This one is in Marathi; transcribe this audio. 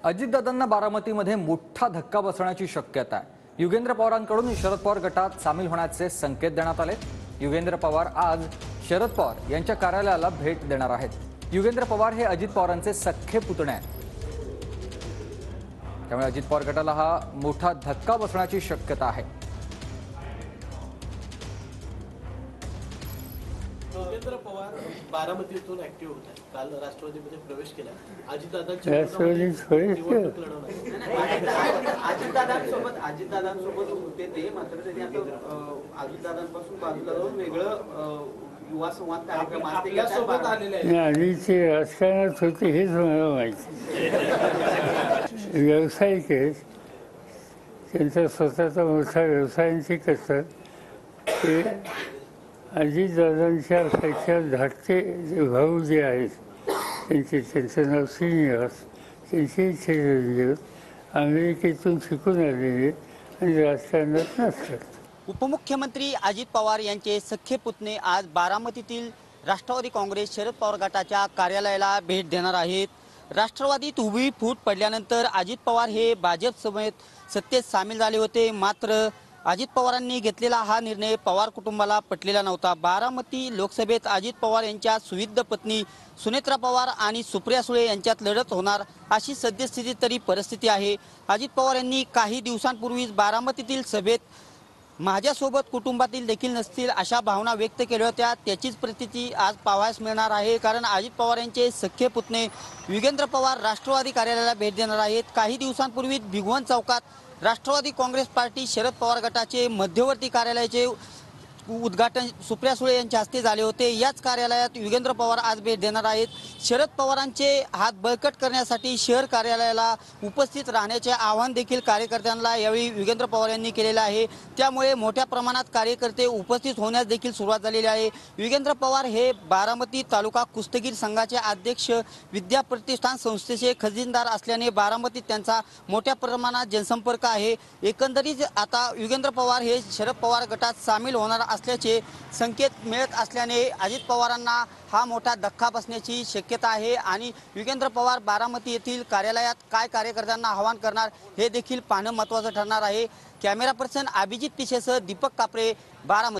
अजितदादांना बारामतीमध्ये मोठा धक्का बसण्याची शक्यता आहे। युगेंद्र पवारांकडून शरद पवार गटात सामील होण्याचे संकेत देण्यात आले। युगेंद्र पवार आज शरद पवार यांच्या कार्यालयाला भेट देणार आहेत। युगेंद्र पवार हे अजित पवारांचे सख्खे पुतणे आहेत, त्यामुळे अजित पवार गटाला हा मोठा धक्का बसण्याची शक्यता आहे। युगेंद्र पवार बारामतीतून ऍक्टिव्ह होत आहेत। काल राष्ट्रवादीमध्ये प्रवेश केला। अजितदादांसोबत होते ते, मात्र त्यांनी आता अजितदादांपासून बाजूला जाऊन वेगळं युवा संवाद कार्यक्रम सोबत आलेले आहे। आधीचे राजकारणात होते हेच मला माहिती। व्यावसायिक आहेत, त्यांचा स्वतःचा मोठा व्यवसायांचे कसं ते अजितदादांच्या पेक्षा धाकटे भाऊ जे आहेत त्यांचं नाव श्रीनिवास, त्यांचे चिरंजीव अमेरिकेतून शिकून आलेले आणि राजकारणात नसतात। उपमुख्यमंत्री अजित पवार यांचे सख्खे पुतणे आज बारामतीतील राष्ट्रवादी काँग्रेस शरद पवार गटाच्या कार्यालयाला भेट देणार आहेत। राष्ट्रवादीत उभी फूट पडल्यानंतर अजित पवार हे भाजप समेत सत्तेत सामील झाले होते, मात्र अजित पवारांनी घेतलेला हा निर्णय पवार कुटुंबाला पटलेला नव्हता। बारामती लोकसभेत अजित पवार यांच्या सुविद्य पत्नी सुनेत्रा पवार आणि सुप्रिया सुळे यांच्यात लढत होणार अशी सद्यस्थिती तरी परिस्थिती आहे। अजित पवार यांनी काही दिवसांपूर्वीच बारामतीतील सभेत माझ्यासोबत कुटुंबातील देखील नसतील अशा भावना व्यक्त केल्या होत्या। त्याचीच प्रतीची आज पाहायला मिळणार आहे, कारण अजित पवार यांचे सख्खे पुतणे युगेंद्र पवार राष्ट्रवादी कार्यालयाला भेट देणार आहेत। काही दिवसांपूर्वी भिगवण चौकात राष्ट्रवादी काँग्रेस पार्टी शरद पवार गटाचे मध्यवर्ती कार्यालयाचे उद्घाटन सुप्रिया सुळे यांच्या हस्ते झाले होते। याच कार्यालयात युगेंद्र पवार आज भेट देणार आहेत। शरद पवारांचे हात बळकट करण्यासाठी शहर कार्यालयाला उपस्थित राहण्याचे आवाहन देखील कार्यकर्त्यांना यावेळी युगेंद्र पवार यांनी केलेले आहे। त्यामुळे मोठ्या प्रमाणात कार्यकर्ते उपस्थित होण्यास देखील सुरुवात झालेली आहे। युगेंद्र पवार हे बारामती तालुका कुस्तीगीर संघाचे अध्यक्ष, विद्या प्रतिष्ठान संस्थेचे खजिनदार असल्याने बारामतीत त्यांचा मोठ्या प्रमाणात जनसंपर्क आहे। एकंदरीत आता युगेंद्र पवार हे शरद पवार गटात सामील होणार असल्याचे संकेत मिळत असल्याने अजित पवारांना हा मोठा धक्का बसण्याची शक्यता आहे आणि युगेंद्र पवार बारामती येथील कार्यालयात काय कार्यकर्त्यांना आवाहन करणार हे देखील पाहणं महत्त्वाचं ठरणार आहे। कॅमेरा पर्सन अभिजित पिसेसह दीपक कापरे, बारामती।